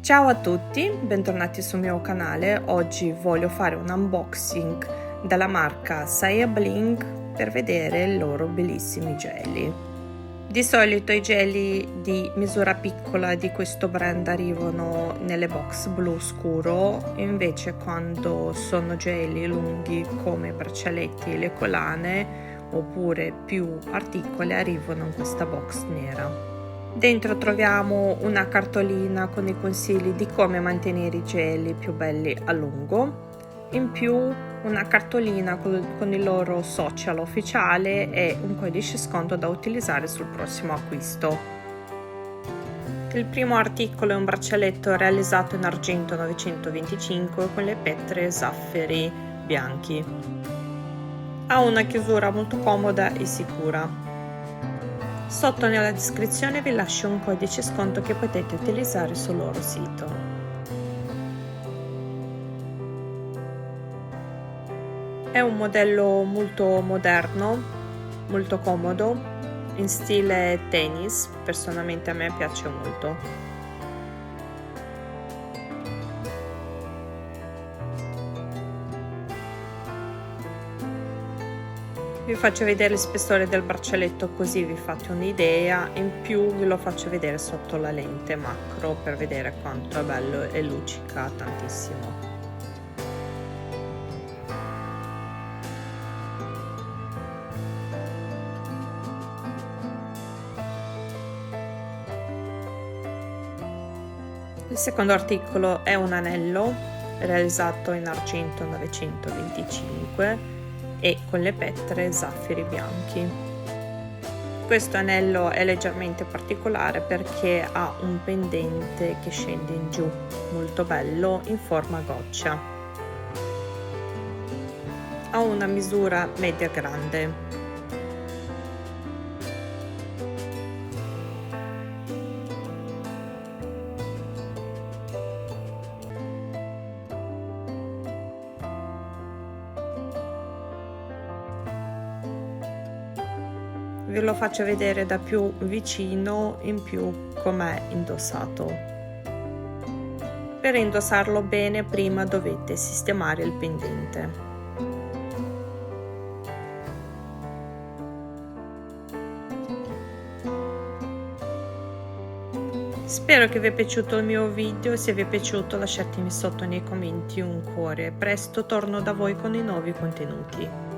Ciao a tutti, bentornati sul mio canale. Oggi voglio fare un unboxing della marca Saya Bling per vedere i loro bellissimi geli. Di solito i geli di misura piccola di questo brand arrivano nelle box blu scuro, invece quando sono geli lunghi come i braccialetti e le collane oppure più articoli arrivano in questa box nera. Dentro troviamo una cartolina con i consigli di come mantenere i geli più belli a lungo, in più una cartolina con il loro social ufficiale e un codice sconto da utilizzare sul prossimo acquisto. Il primo articolo è un braccialetto realizzato in argento 925 con le petre e zaffiri bianchi. Ha una chiusura molto comoda e sicura. Sotto nella descrizione vi lascio un codice sconto che potete utilizzare sul loro sito. È un modello molto moderno, molto comodo, in stile tennis, personalmente a me piace molto. Vi faccio vedere il spessore del braccialetto così vi fate un'idea, in più ve lo faccio vedere sotto la lente macro per vedere quanto è bello e luccica tantissimo. Il secondo articolo è un anello realizzato in argento 925 e con le petre e zaffiri bianchi. Questo anello è leggermente particolare perché ha un pendente che scende in giù, molto bello, in forma goccia. Ha una misura media grande. Ve lo faccio vedere da più vicino, in più com'è indossato. Per indossarlo bene prima dovete sistemare il pendente. Spero che vi è piaciuto il mio video, se vi è piaciuto lasciatemi sotto nei commenti un cuore. Presto torno da voi con i nuovi contenuti.